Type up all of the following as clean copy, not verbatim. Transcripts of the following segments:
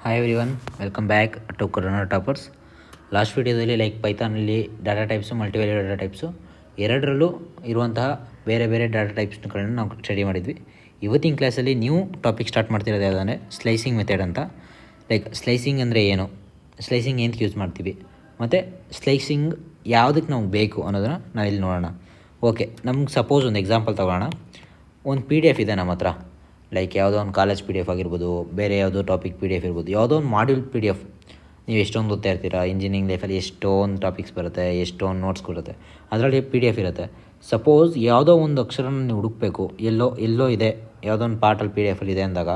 Hi everyone, welcome back to Corona Toppers. Last ವೀಡಿಯೋದಲ್ಲಿ ಪೈಥಾನಲ್ಲಿ data types, multivalue data types ಎರಡರಲ್ಲೂ ಇರುವಂತಹ ಬೇರೆ ಬೇರೆ ಡಾಟಾ ಟೈಪ್ಸ್ಗಳನ್ನು ನಾವು ಸ್ಟಡಿ ಮಾಡಿದ್ವಿ. ಇವತ್ತಿನ ಕ್ಲಾಸಲ್ಲಿ ನ್ಯೂ ಟಾಪಿಕ್ ಸ್ಟಾರ್ಟ್ ಮಾಡ್ತಿರೋದು ಯಾವುದಂದರೆ ಸ್ಲೈಸಿಂಗ್ ಮೆಥಡ್ ಅಂತ. ಸ್ಲೈಸಿಂಗ್ ಅಂದರೆ ಏನು, ಸ್ಲೈಸಿಂಗ್ ಏನಕ್ಕೆ ಯೂಸ್ ಮಾಡ್ತೀವಿ, ಮತ್ತು ಸ್ಲೈಸಿಂಗ್ ಯಾವುದಕ್ಕೆ ನಮ್ಗೆ ಬೇಕು ಅನ್ನೋದನ್ನು ನಾವಿಲ್ಲಿ ನೋಡೋಣ. ಓಕೆ, ನಮ್ಗೆ ಸಪೋಸ್ ಒಂದು ಎಕ್ಸಾಂಪಲ್ ತೊಗೊಳ್ಳೋಣ. ಒಂದು PDF ಇದೆ ನಮ್ಮ ಹತ್ರ, ಯಾವುದೋ ಒಂದು ಕಾಲೇಜ್ PDF ಆಗಿರ್ಬೋದು, ಬೇರೆ ಯಾವುದೋ ಟಾಪಿಕ್ PDF ಇರ್ಬೋದು, ಯಾವುದೋ ಒಂದು ಮಾಡ್ಯೂಲ್ PDF. ನೀವು ಎಷ್ಟೊಂದು ಓದ್ತಾ ಇರ್ತೀರ, ಇಂಜಿನಿಯರಿಂಗ್ ಲೈಫಲ್ಲಿ ಎಷ್ಟೊಂದು ಟಾಪಿಕ್ಸ್ ಬರುತ್ತೆ, ಎಷ್ಟೊಂದು ನೋಟ್ಸ್ ಕೊಡುತ್ತೆ, ಅದರಲ್ಲಿ PDF ಇರುತ್ತೆ. ಸಪೋಸ್ ಯಾವುದೋ ಒಂದು ಅಕ್ಷರನ ನೀವು ಹುಡುಕಬೇಕು, ಎಲ್ಲೋ ಇದೆ, ಯಾವುದೋ ಒಂದು ಪಾರ್ಟಲ್ಲಿ PDF ಇದೆ ಅಂದಾಗ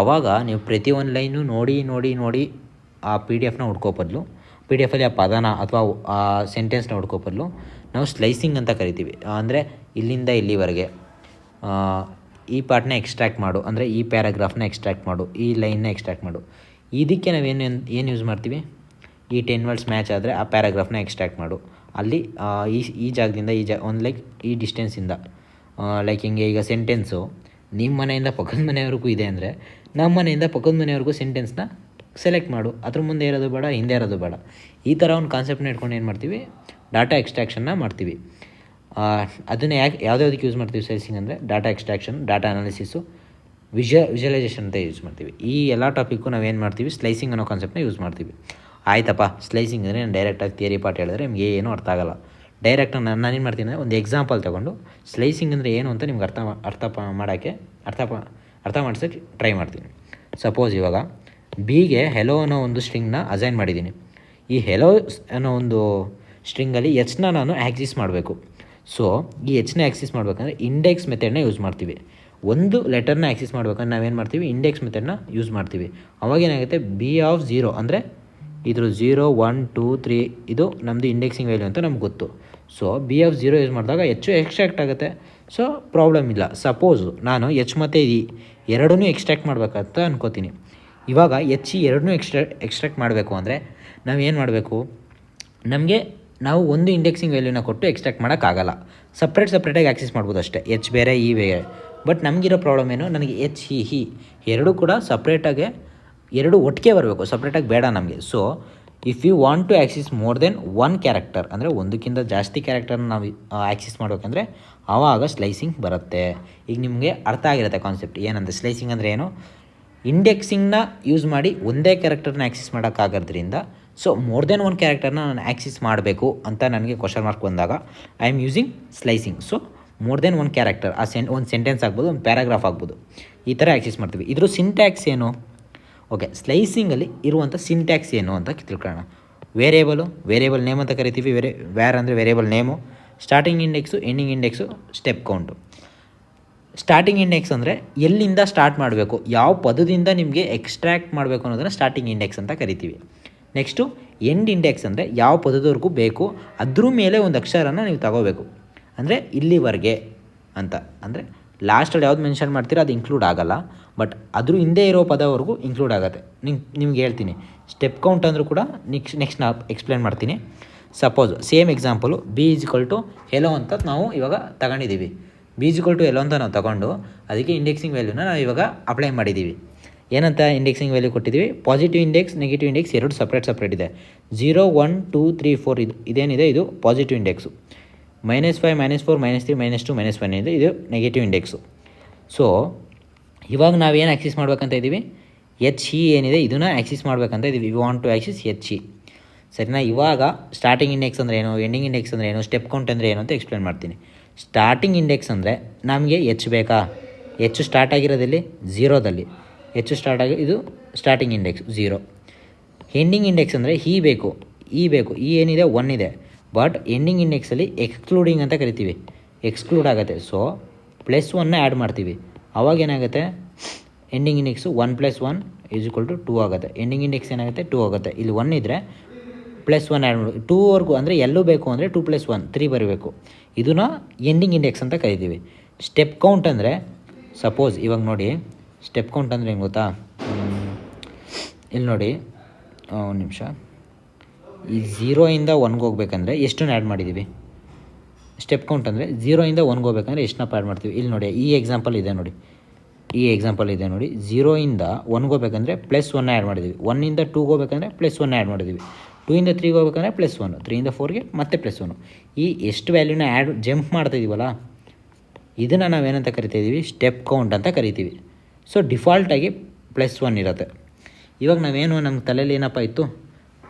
ಆವಾಗ ನೀವು ಪ್ರತಿ ಒಂದು ಲೈನು ನೋಡಿ ಆ PDF ಹುಡ್ಕೋ ಬದಲು, PDF ಆ ಪದನ ಅಥವಾ ಆ ಸೆಂಟೆನ್ಸ್ನ ಹುಡ್ಕೋ ಬದಲು ನಾವು ಸ್ಲೈಸಿಂಗ್ ಅಂತ ಕರಿತೀವಿ. ಅಂದರೆ ಇಲ್ಲಿಂದ ಇಲ್ಲಿವರೆಗೆ ಈ ಪಾರ್ಟ್ನ ಎಕ್ಸ್ಟ್ರಾಕ್ಟ್ ಮಾಡು, ಅಂದರೆ ಈ ಪ್ಯಾರಾಗ್ರಾಫ್ನ ಎಕ್ಸ್ಟ್ರಾಕ್ಟ್ ಮಾಡು, ಈ ಲೈನ್ನ ಎಕ್ಸ್ಟ್ರಾಕ್ಟ್ ಮಾಡು. ಇದಕ್ಕೆ ಏನು ಯೂಸ್ ಮಾಡ್ತೀವಿ, ಈ 10 ವರ್ಡ್ಸ್ ಮ್ಯಾಚ್ ಆದರೆ ಆ ಪ್ಯಾರಾಗ್ರಾಫ್ನ ಎಕ್ಸ್ಟ್ರಾಕ್ಟ್ ಮಾಡು, ಅಲ್ಲಿ ಈ ಜಾಗದಿಂದ ಒಂದು ಈ ಡಿಸ್ಟೆನ್ಸಿಂದ. ಹಿಂಗೆ ಈಗ ಸೆಂಟೆನ್ಸು ನಿಮ್ಮ ಮನೆಯಿಂದ ಪಕ್ಕದ ಮನೆಯವರೆಗೂ ಇದೆ ಅಂದರೆ ನಮ್ಮ ಮನೆಯಿಂದ ಪಕ್ಕದ ಮನೆಯವ್ರಿಗೂ ಸೆಂಟೆನ್ಸ್ನ ಸೆಲೆಕ್ಟ್ ಮಾಡು, ಅದ್ರ ಮುಂದೆ ಇರೋದು ಬೇಡ, ಹಿಂದೆ ಇರೋದು ಬೇಡ. ಈ ಥರ ಒಂದು ಕಾನ್ಸೆಪ್ಟ್ನ ಇಟ್ಕೊಂಡು ಏನು ಮಾಡ್ತೀವಿ, ಡಾಟಾ ಎಕ್ಸ್ಟ್ರಾಕ್ಷನ್ನ ಮಾಡ್ತೀವಿ. ಅದನ್ನು ಯಾವುದಕ್ಕೆ ಯೂಸ್ ಮಾಡ್ತೀವಿ ಸ್ಲೈಸಿಂಗ್ ಅಂದರೆ data extraction, data analysis, visualisation ಅಂತ ಯೂಸ್ ಮಾಡ್ತೀವಿ. ಈ ಎಲ್ಲ ಟಾಪಿಕ್ಕು ನಾವೇನು ಮಾಡ್ತೀವಿ, ಸ್ಲೈಸಿಂಗ್ ಅನ್ನೋ ಕಾನ್ಸೆಪ್ಟ್ನ ಯೂಸ್ ಮಾಡ್ತೀವಿ. ಆಯ್ತಪ್ಪ, ಸ್ಲೈಸಿಂಗ್ ಅಂದರೆ ನಾನು ಡೈರೆಕ್ಟಾಗಿ ಥಿಯರಿ ಪಾರ್ಟ್ ಹೇಳಿದ್ರೆ ನಿಮಗೆ ಏನೂ ಅರ್ಥ ಆಗೋಲ್ಲ. ಡೈರೆಕ್ಟಾಗಿ ನಾನೇನು ಮಾಡ್ತೀನಿ ಅಂದರೆ ಒಂದು ಎಕ್ಸಾಂಪಲ್ ತೊಗೊಂಡು ಸ್ಲೈಸಿಂಗ್ ಅಂದರೆ ಏನು ಅಂತ ನಿಮ್ಗೆ ಅರ್ಥ ಮಾಡಿಸೋಕ್ಕೆ ಟ್ರೈ ಮಾಡ್ತೀನಿ. ಸಪೋಸ್ ಇವಾಗ ಬಿಗೆ ಹೆಲೋ ಅನ್ನೋ ಒಂದು ಸ್ಟ್ರಿಂಗ್ನ ಅಸೈನ್ ಮಾಡಿದ್ದೀನಿ. ಈ ಹೆಲೋ ಅನ್ನೋ ಒಂದು ಸ್ಟ್ರಿಂಗಲ್ಲಿ ಎಚ್ನ ನಾನು ಆ್ಯಕ್ಸಿಸ್ ಮಾಡಬೇಕು. ಸೊ ಈ ಎಚ್ನ ಆ್ಯಕ್ಸಿಸ್ ಮಾಡಬೇಕಂದ್ರೆ ಇಂಡೆಕ್ಸ್ ಮೆಥಡ್ನ ಯೂಸ್ ಮಾಡ್ತೀವಿ. ಒಂದು ಲೆಟರ್ನ ಆ್ಯಕ್ಸಿಸ್ ಮಾಡ್ಬೇಕಂದ್ರೆ ನಾವೇನು ಮಾಡ್ತೀವಿ, ಇಂಡೆಕ್ಸ್ ಮೆಥಡ್ನ ಯೂಸ್ ಮಾಡ್ತೀವಿ. ಅವಾಗೇನಾಗುತ್ತೆ, B0 ಅಂದರೆ ಇದ್ರ 0, 1, 2, 3 ಇದು ನಮ್ಮದು ಇಂಡೆಕ್ಸಿಂಗ್ ವ್ಯಾಲ್ಯೂ ಅಂತ ನಮ್ಗೆ ಗೊತ್ತು. ಸೊ B0 ಯೂಸ್ ಮಾಡಿದಾಗ ಹೆಚ್ಚು ಎಕ್ಸ್ಟ್ರಾಕ್ಟ್ ಆಗುತ್ತೆ. ಸೊ ಪ್ರಾಬ್ಲಮ್ ಇಲ್ಲ. ಸಪೋಸು ನಾನು ಎಚ್ ಮತ್ತು ಎರಡನ್ನೂ ಎಕ್ಸ್ಟ್ರಾಕ್ಟ್ ಮಾಡಬೇಕಂತ ಅನ್ಕೋತೀನಿ. ಇವಾಗ ಎರಡನ್ನೂ ಎಕ್ಸ್ಟ್ರಾಕ್ಟ್ ಮಾಡಬೇಕು ಅಂದರೆ ನಾವೇನು ಮಾಡಬೇಕು, ನಾವು ಒಂದು ಇಂಡೆಕ್ಸಿಂಗ್ ವ್ಯಾಲ್ಯೂನ ಕೊಟ್ಟು ಎಕ್ಸ್ಟ್ರಾಕ್ಟ್ ಮಾಡೋಕ್ಕಾಗಲ್ಲ. ಸಪ್ರೇಟಾಗಿ ಆ್ಯಕ್ಸೆಸ್ ಮಾಡ್ಬೋದು ಅಷ್ಟೇ, ಎಚ್ ಬೇರೆ ಈ ಬೇರೆ. ಬಟ್ ನಮಗಿರೋ ಪ್ರಾಬ್ಲಮ್ ಏನು, ನನಗೆ ಎಚ್ ಹಿ ಎರಡೂ ಕೂಡ ಸಪ್ರೇಟಾಗೆ, ಎರಡು ಒಟ್ಟಿಗೆ ಬರಬೇಕು, ಸಪ್ರೇಟಾಗಿ ಬೇಡ ನಮಗೆ. So if you want to access more than one character, ಅಂದರೆ ಒಂದಕ್ಕಿಂತ ಜಾಸ್ತಿ ಕ್ಯಾರೆಕ್ಟರ್ನ ನಾವು ಆ್ಯಕ್ಸೆಸ್ ಮಾಡಬೇಕಂದ್ರೆ ಆವಾಗ ಸ್ಲೈಸಿಂಗ್ ಬರುತ್ತೆ. ಈಗ ನಿಮಗೆ ಅರ್ಥ ಆಗಿರುತ್ತೆ ಕಾನ್ಸೆಪ್ಟ್ ಏನಂದರೆ ಸ್ಲೈಸಿಂಗ್ ಅಂದರೆ ಏನು. ಇಂಡೆಕ್ಸಿಂಗ್ನ ಯೂಸ್ ಮಾಡಿ ಒಂದೇ ಕ್ಯಾರೆಕ್ಟರ್ನ ಆ್ಯಕ್ಸೆಸ್ ಮಾಡೋಕ್ಕಾಗೋದ್ರಿಂದ, ಸೊ ಮೋರ್ ದೆನ್ ಒನ್ ಕ್ಯಾರೆಕ್ಟರ್ನ ನಾನು ಆ್ಯಕ್ಸೆಸ್ ಮಾಡಬೇಕು ಅಂತ ನನಗೆ ಕ್ವಶನ್ ಮಾರ್ಕ್ ಬಂದಾಗ I am using slicing. So more than one character, ಒಂದು ಸೆಂಟೆನ್ಸ್ ಆಗ್ಬೋದು, ಒಂದು ಪ್ಯಾರಾಗ್ರಾಫ್ ಆಗ್ಬೋದು, ಈ ಥರ ಆ್ಯಕ್ಸೆಸ್ ಮಾಡ್ತೀವಿ. ಇದ್ರ ಸಿಂಟ್ಯಾಕ್ಸ್ ಏನು, ಓಕೆ, ಸ್ಲೈಸಿಂಗಲ್ಲಿ ಇರುವಂಥ ಸಿಂಟ್ಯಾಕ್ಸ್ ಏನು ಅಂತ ತಿಳ್ಕೊಳ್ಳೋಣ. ವೇರಿಯೇಬಲ್ ನೇಮ್ ಅಂತ ಕರಿತೀವಿ. ವ್ಯಾರ್ ಅಂದರೆ variable name, starting index, ending index, step count. Starting index ಅಂದರೆ ಎಲ್ಲಿಂದ ಸ್ಟಾರ್ಟ್ ಮಾಡಬೇಕು, ಯಾವ ಪದದಿಂದ ನಿಮಗೆ ಎಕ್ಸ್ಟ್ರಾಕ್ಟ್ ಮಾಡಬೇಕು ಅನ್ನೋದನ್ನು ಸ್ಟಾರ್ಟಿಂಗ್ ಇಂಡೆಕ್ಸ್ ಅಂತ ಕರಿತೀವಿ. ನೆಕ್ಸ್ಟು ಎಂಡ್ ಇಂಡೆಕ್ಸ್ ಅಂದರೆ ಯಾವ ಪದದವರೆಗೂ ಬೇಕು ಅದ್ರ ಮೇಲೆ ಒಂದು ಅಕ್ಷರನ ನೀವು ತಗೋಬೇಕು. ಅಂದರೆ ಇಲ್ಲಿವರೆಗೆ ಅಂತ, ಅಂದರೆ ಲಾಸ್ಟಲ್ಲಿ ಯಾವ್ದು ಮೆನ್ಷನ್ ಮಾಡ್ತೀರೋ ಅದು ಇನ್ಕ್ಲೂಡ್ ಆಗೋಲ್ಲ, ಬಟ್ ಅದ್ರ ಹಿಂದೆ ಇರೋ ಪದವರೆಗೂ ಇನ್ಕ್ಲೂಡ್ ಆಗುತ್ತೆ. ನಿಮ್ಗೆ ಹೇಳ್ತೀನಿ. ಸ್ಟೆಪ್ ಕೌಂಟ್ ಅಂದರೂ ಕೂಡ ನೆಕ್ಸ್ಟ್ ನಾನು ಎಕ್ಸ್ಪ್ಲೇನ್ ಮಾಡ್ತೀನಿ. Suppose same example B= hello ಅಂತ ನಾವು ಇವಾಗ ತಗೊಂಡಿದ್ದೀವಿ. B= ಹೆಲೋ ಅಂತ ನಾವು ತಗೊಂಡು ಅದಕ್ಕೆ ಇಂಡೆಕ್ಸಿಂಗ್ ವ್ಯಾಲ್ಯೂನ ನಾವು ಇವಾಗ ಅಪ್ಲೈ ಮಾಡಿದ್ದೀವಿ. ಏನಂತ ಇಂಡೆಕ್ಸಿಂಗ್ ವ್ಯಾಲ್ಯೂ ಕೊಟ್ಟಿದ್ದೀವಿ, ಪಾಸಿಟಿವ್ ಇಂಡೆಕ್ಸ್, ನೆಗೆಟಿವ್ ಇಂಡೆಕ್ಸ್ ಎರಡು ಸಪ್ರೇಟ್ ಇದೆ. 0, 1, 2, 3, 4 ಇದೇನಿದೆ ಇದು ಪಾಸಿಟಿವ್ ಇಂಡೆಕ್ಸು. -5, -4, -3, -2, -1 ಇದೆ, ಇದು ನೆಗೆಟಿವ್ ಇಂಡೆಕ್ಸು. ಸೊ ಇವಾಗ ನಾವೇನು ಆ್ಯಕ್ಸೆಸ್ ಮಾಡ್ಬೇಕಂತ ಇದ್ದೀವಿ, HE ಏನಿದೆ ಇದನ್ನು ಆ್ಯಕ್ಸೆಸ್ ಮಾಡ್ಬೇಕಂತ ಇದ್ದೀವಿ. We want to access HE. ಸರಿನಾ. ಇವಾಗ ಸ್ಟಾರ್ಟಿಂಗ್ ಇಂಡೆಕ್ಸ್ ಅಂದರೆ ಏನು, ಎಂಡಿಂಗ್ ಇಂಡೆಕ್ಸ್ ಅಂದರೆ ಏನು, ಸ್ಟೆಪ್ ಕೌಂಟ್ ಅಂದರೆ ಏನು ಅಂತ ಎಕ್ಸ್ಪ್ಲೇನ್ ಮಾಡ್ತೀನಿ. ಸ್ಟಾರ್ಟಿಂಗ್ ಇಂಡೆಕ್ಸ್ ಅಂದರೆ ನಮಗೆ H ಬೇಕಾ, H ಸ್ಟಾರ್ಟ್ ಆಗಿರೋದಲ್ಲಿ 0ದಲ್ಲಿ, H ಸ್ಟಾರ್ಟ್ ಆಗಿ ಇದು ಸ್ಟಾರ್ಟಿಂಗ್ ಇಂಡೆಕ್ಸ್ 0. ಎಂಡಿಂಗ್ ಇಂಡೆಕ್ಸ್ ಅಂದರೆ ಬೇಕು, ಈ ಏನಿದೆ 1 ಇದೆ, ಬಟ್ ಎಂಡಿಂಗ್ ಇಂಡೆಕ್ಸಲ್ಲಿ ಎಕ್ಸ್ಕ್ಲೂಡಿಂಗ್ ಅಂತ ಕರಿತೀವಿ, ಎಕ್ಸ್ಕ್ಲೂಡ್ ಆಗುತ್ತೆ. ಸೊ +1ನ ಆ್ಯಡ್ ಮಾಡ್ತೀವಿ. ಅವಾಗ ಏನಾಗುತ್ತೆ, ಎಂಡಿಂಗ್ ಇಂಡೆಕ್ಸು 1 + 1 = 2 ಆಗುತ್ತೆ. ಎಂಡಿಂಗ್ ಇಂಡೆಕ್ಸ್ ಏನಾಗುತ್ತೆ, 2 ಆಗುತ್ತೆ. ಇಲ್ಲಿ 1 ಇದ್ದರೆ +1 ಆ್ಯಡ್ ಮಾಡಿ 2ವರೆಗೂ, ಅಂದರೆ ಎಲ್ಲೂ ಬೇಕು ಅಂದರೆ 2 + 1 3 ಬರಬೇಕು. ಇದನ್ನು ಎಂಡಿಂಗ್ ಇಂಡೆಕ್ಸ್ ಅಂತ ಕರಿತೀವಿ. ಸ್ಟೆಪ್ ಕೌಂಟ್ ಅಂದರೆ ಸಪೋಸ್ ಇವಾಗ ನೋಡಿ, ಸ್ಟೆಪ್ ಕೌಂಟ್ ಅಂದರೆ ಏನು ಗೊತ್ತಾ, ಇಲ್ಲಿ ನೋಡಿ ಒಂದು ನಿಮಿಷ, ಈ 0ಇಂದ 1ಗೆ ಹೋಗ್ಬೇಕಂದ್ರೆ ಎಷ್ಟನ್ನು ಆ್ಯಡ್ ಮಾಡಿದ್ದೀವಿ. ಸ್ಟೆಪ್ ಕೌಂಟ್ ಅಂದರೆ 0ಇಂದ 1ಗೆ ಹೋಗ್ಬೇಕಂದ್ರೆ ಎಷ್ಟನ್ನ ಆ್ಯಡ್ ಮಾಡ್ತೀವಿ. ಇಲ್ಲಿ ನೋಡಿ, ಈ ಎಕ್ಸಾಂಪಲ್ ಇದೆ ನೋಡಿ, ಈ ಎಕ್ಸಾಂಪಲ್ ಇದೆ ನೋಡಿ, 0ಇಂದ 1ಗೆ ಹೋಗ್ಬೇಕಂದ್ರೆ +1 ಆ್ಯಡ್ ಮಾಡಿದ್ದೀವಿ, 1ಇಂದ 2ಗೆ ಹೋಗ್ಬೇಕಂದ್ರೆ +1 ಆ್ಯಡ್ ಮಾಡಿದ್ದೀವಿ, 2ಇಂದ 3ಗೆ ಹೋಗ್ಬೇಕಂದ್ರೆ +1, 3ಇಂದ 4ಗೆ ಮತ್ತೆ +1. ಈ ಎಷ್ಟು ವ್ಯಾಲ್ಯೂನ ಜಂಪ್ ಮಾಡ್ತಾಯಿದ್ದೀವಲ್ಲ, ಇದನ್ನು ನಾವೇನಂತ ಕರಿತಾಯಿದ್ದೀವಿ, ಸ್ಟೆಪ್ ಕೌಂಟ್ ಅಂತ ಕರಿತೀವಿ. ಸೊ ಡಿಫಾಲ್ಟಾಗಿ +1 ಇರುತ್ತೆ. ಇವಾಗ ನಾವೇನು ನಮ್ಮ ತಲೆಯಲ್ಲಿ ಏನಪ್ಪ ಇತ್ತು,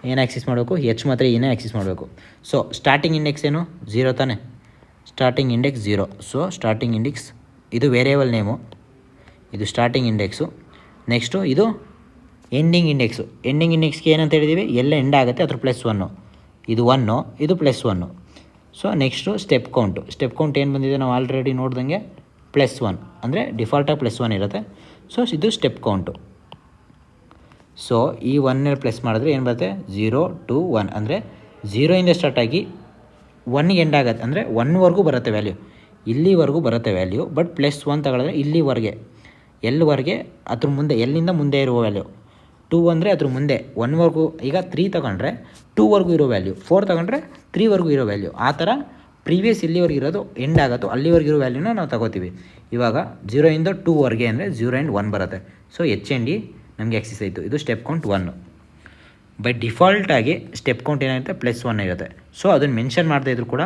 ಏನು ಆ್ಯಕ್ಸಿಸ್ ಮಾಡಬೇಕು, ಎಚ್ ಮಾತ್ರ ಏನೇ ಆ್ಯಕ್ಸಿಸ್ ಮಾಡಬೇಕು. ಸೊ ಸ್ಟಾರ್ಟಿಂಗ್ ಇಂಡೆಕ್ಸ್ ಏನು, 0 ತಾನೆ, starting index 0. So starting index ಇದು ವೇರಿಯೇಬಲ್ ನೇಮು, ಇದು ಸ್ಟಾರ್ಟಿಂಗ್ ಇಂಡೆಕ್ಸು. ನೆಕ್ಸ್ಟು ಇದು ಎಂಡಿಂಗ್ ಇಂಡೆಕ್ಸು. ಎಂಡಿಂಗ್ ಇಂಡೆಕ್ಸ್ಗೆ ಏನಂತ ಹೇಳಿದ್ದೀವಿ, ಎಲ್ಲ ಎಂಡ್ ಆಗುತ್ತೆ ಅದ್ರ +1, ಇದು 1, ಇದು +1. So next step count. Step count ಏನು ಬಂದಿದೆ ನಾವು ಆಲ್ರೆಡಿ ನೋಡ್ದಂಗೆ +1, ಅಂದರೆ ಡಿಫಾಲ್ಟಾಗಿ +1 ಇರುತ್ತೆ. ಸೊ ಇದು ಸ್ಟೆಪ್ ಕೌಂಟು. ಸೊ ಈ 1 ಪ್ಲಸ್ ಮಾಡಿದ್ರೆ ಏನು ಬರುತ್ತೆ, 0 to 1, ಅಂದರೆ 0ಇಂದ ಸ್ಟಾರ್ಟಾಗಿ 1ಗೆ ಎಂಡ್ ಆಗುತ್ತೆ, ಅಂದರೆ 1ವರೆಗೂ ಬರುತ್ತೆ ವ್ಯಾಲ್ಯೂ, ಇಲ್ಲಿವರೆಗೂ ಬರುತ್ತೆ ವ್ಯಾಲ್ಯೂ. ಬಟ್ +1 ತಗೊಳಿದ್ರೆ ಇಲ್ಲಿವರೆಗೆ, ಎಲ್ಲಿವರೆಗೆ ಅದ್ರ ಮುಂದೆ, ಎಲ್ಲಿಂದ ಮುಂದೆ ಇರುವ ವ್ಯಾಲ್ಯೂ. 2 ಅಂದರೆ ಅದ್ರ ಮುಂದೆ 1ವರೆಗೂ. ಈಗ 3 ತಗೊಂಡ್ರೆ 2ವರೆಗೂ ಇರೋ ವ್ಯಾಲ್ಯೂ, 4 ತಗೊಂಡ್ರೆ 3ವರೆಗೂ ಇರೋ ವ್ಯಾಲ್ಯೂ. ಆ ಥರ ಪ್ರೀವಿಯಸ್ ಇಲ್ಲಿವರೆಗೆ ಇರೋದು ಎಂಡ್ ಆಗುತ್ತೋ ಅಲ್ಲಿವರೆಗಿರೋ ವ್ಯಾಲ್ಯೂನ ನಾವು ತಗೋತೀವಿ. ಇವಾಗ 0ಇಂದ 2ವರೆಗೆ ಅಂದರೆ 0 and 1 ಬರುತ್ತೆ. ಸೊ HND ನಮಗೆ ಆಕ್ಸಿಸ್ ಆಯಿತು. ಇದು ಸ್ಟೆಪ್ ಕೌಂಟ್ 1. ಬೈ ಡಿಫಾಲ್ಟಾಗಿ ಸ್ಟೆಪ್ ಕೌಂಟ್ ಏನಾಗುತ್ತೆ, +1 ಇರುತ್ತೆ. ಸೊ ಅದನ್ನು ಮೆನ್ಷನ್ ಮಾಡ್ತಾ ಇದ್ರು ಕೂಡ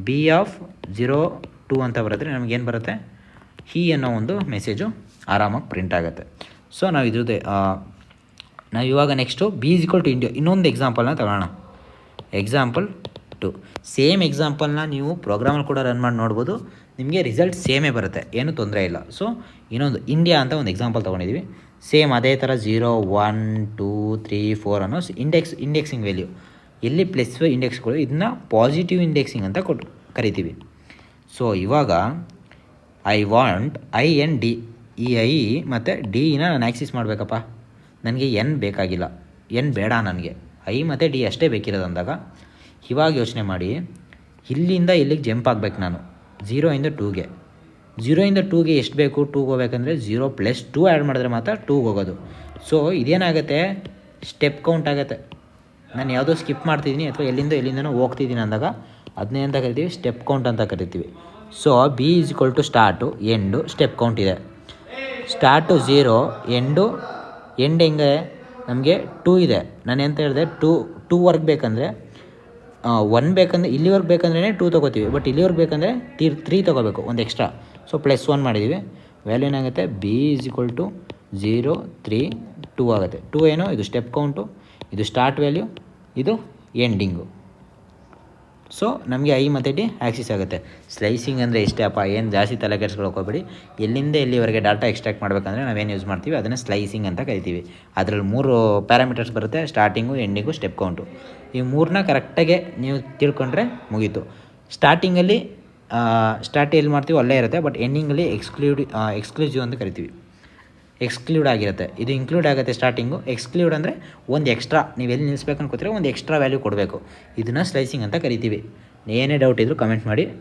B(0) 2 ಅಂತ ಬರೆದ್ರೆ ನಮಗೇನು ಬರುತ್ತೆ, ಹೀ ಅನ್ನೋ ಒಂದು ಮೆಸೇಜು ಆರಾಮಾಗಿ ಪ್ರಿಂಟ್ ಆಗುತ್ತೆ. ಸೊ ನಾವು ಇದ್ರದ್ದು ನಾವು ಇವಾಗ ನೆಕ್ಸ್ಟು B=India ಇನ್ನೊಂದು ಎಕ್ಸಾಂಪಲ್ನ ತಗೊಳ್ಳೋಣ. ಎಕ್ಸಾಂಪಲ್ 2. ಸೇಮ್ ಎಕ್ಸಾಂಪಲ್ನ ನೀವು ಪ್ರೋಗ್ರಾಮಲ್ಲಿ ಕೂಡ ರನ್ ಮಾಡಿ ನೋಡ್ಬೋದು, ನಿಮಗೆ ರಿಸಲ್ಟ್ ಸೇಮೇ ಬರುತ್ತೆ, ಏನೂ ತೊಂದರೆ ಇಲ್ಲ. ಸೊ ಇನ್ನೊಂದು ಇಂಡಿಯಾ ಅಂತ ಒಂದು ಎಕ್ಸಾಂಪಲ್ ತೊಗೊಂಡಿದ್ದೀವಿ. ಸೇಮ್ ಅದೇ ಥರ 0, 1, 2, 3, 4 ಅನ್ನೋ ಇಂಡೆಕ್ಸಿಂಗ್ ವ್ಯಾಲ್ಯೂ. ಎಲ್ಲಿ ಪ್ಲಸ್ ಇಂಡೆಕ್ಸ್ಗಳು, ಇದನ್ನ ಪಾಸಿಟಿವ್ ಇಂಡೆಕ್ಸಿಂಗ್ ಅಂತ ಕರಿತೀವಿ. ಸೊ ಇವಾಗ I want I and D, ಈ I ಮತ್ತು Dನ ನಾನು ಆ್ಯಕ್ಸಿಸ್ ಮಾಡಬೇಕಪ್ಪ. ನನಗೆ N ಬೇಕಾಗಿಲ್ಲ, N ಬೇಡ ನನಗೆ, I ಮತ್ತು D ಅಷ್ಟೇ ಬೇಕಿರೋದು ಅಂದಾಗ ಇವಾಗ ಯೋಚನೆ ಮಾಡಿ, ಇಲ್ಲಿಂದ ಇಲ್ಲಿಗೆ ಜಂಪ್ ಆಗಬೇಕು ನಾನು 0ಇಂದ 2ಗೆ. 0ಇಂದ 2ಗೆ ಎಷ್ಟು ಬೇಕು, 2ಗೆ ಹೋಗ್ಬೇಕಂದ್ರೆ 0 + 2 ಆ್ಯಡ್ ಮಾಡಿದ್ರೆ ಮಾತ್ರ 2ಗೆ ಹೋಗೋದು. ಸೊ ಇದೇನಾಗುತ್ತೆ, ಸ್ಟೆಪ್ ಕೌಂಟ್ ಆಗುತ್ತೆ. ನಾನು ಯಾವುದೋ ಸ್ಕಿಪ್ ಮಾಡ್ತಿದ್ದೀನಿ ಅಥವಾ ಎಲ್ಲಿಂದನೋ ಹೋಗ್ತಿದ್ದೀನಿ ಅಂದಾಗ ಅದನ್ನೇ ಅಂತ ಕರಿತೀವಿ, ಸ್ಟೆಪ್ ಕೌಂಟ್ ಅಂತ ಕರಿತೀವಿ. So B= start, end, step count ಇದೆ. ಸ್ಟಾರ್ಟು 0, ಎಂಡ್ ಹೆಂಗೆ, ನಮಗೆ 2 ಇದೆ. ನಾನು ಎಂತ ಹೇಳಿದೆ, 2ವರೆಗೆ ಬೇಕಂದರೆ 1 ಬೇಕಂದರೆ, ಇಲ್ಲಿವರೆಗೆ ಬೇಕಂದ್ರೆ 2 ತೊಗೋತೀವಿ. ಬಟ್ ಇಲ್ಲಿವರೆಗೆ ಬೇಕಂದರೆ 3 ತೊಗೋಬೇಕು, ಒಂದು ಎಕ್ಸ್ಟ್ರಾ. ಸೊ +1 ಮಾಡಿದ್ದೀವಿ. ವ್ಯಾಲ್ಯೂ ಏನಾಗುತ್ತೆ, B= 0, 3, 2 ಆಗುತ್ತೆ. 2 ಏನು, ಇದು ಸ್ಟೆಪ್ ಕೌಂಟು, ಇದು ಸ್ಟಾರ್ಟ್ ವ್ಯಾಲ್ಯೂ, ಇದು ಎಂಡಿಂಗು. ಸೊ ನಮಗೆ I ಮತ್ತು D ಆ್ಯಕ್ಸಿಸ್ ಆಗುತ್ತೆ. ಸ್ಲೈಸಿಂಗ್ ಅಂದರೆ ಇಷ್ಟೇ ಅಪ್ಪ, ಏನು ಜಾಸ್ತಿ ತಲೆ ಕೆಡಿಸ್ಕೊಳ್ಕೋಬೇಡಿ. ಎಲ್ಲಿಂದ ಎಲ್ಲಿವರೆಗೆ ಡಾಟಾ ಎಕ್ಸ್ಟ್ರಾಕ್ಟ್ ಮಾಡಬೇಕಂದ್ರೆ ನಾವೇನು ಯೂಸ್ ಮಾಡ್ತೀವಿ, ಅದನ್ನು ಸ್ಲೈಸಿಂಗ್ ಅಂತ ಕರಿತೀವಿ. ಅದರಲ್ಲಿ 3 ಪ್ಯಾರಾಮೀಟರ್ಸ್ ಬರುತ್ತೆ, ಸ್ಟಾರ್ಟಿಂಗು, ಎಂಡಿಂಗು, ಸ್ಟೆಪ್ ಕೌಂಟು. ಈ 3ನ ಕರೆಕ್ಟಾಗಿ ನೀವು ತಿಳ್ಕೊಂಡ್ರೆ ಮುಗೀತು. ಸ್ಟಾರ್ಟಿಂಗಲ್ಲಿ ಎಲ್ಲಿ ಮಾಡ್ತೀವಿ ಅಲ್ಲೇ ಇರುತ್ತೆ, ಬಟ್ ಎಂಡಿಂಗಲ್ಲಿ ಎಕ್ಸ್ಕ್ಲೂಸಿವ್ ಅಂತ ಕರಿತೀವಿ. ಎಕ್ಸ್ಕ್ಲೂಡ್ ಆಗಿರುತ್ತೆ, ಇದು ಇನ್ಕ್ಲೂಡ್ ಆಗುತ್ತೆ ಸ್ಟಾರ್ಟಿಂಗು. ಎಕ್ಸ್ಕ್ಲೂಡ್ ಅಂದರೆ ಒಂದು ಎಕ್ಸ್ಟ್ರಾ, ನೀವು ಎಲ್ಲಿ ನಿಲ್ಲಿಸ್ಬೇಕು ಅನ್ಕೋತೀರ ಒಂದು ಎಕ್ಸ್ಟ್ರಾ ವ್ಯಾಲ್ಯೂ ಕೊಡಬೇಕು. ಇದನ್ನು ಸ್ಲೈಸಿಂಗ್ ಅಂತ ಕರಿತೀವಿ. ಏನೇ ಡೌಟ್ ಇದ್ದರೂ ಕಮೆಂಟ್ ಮಾಡಿ.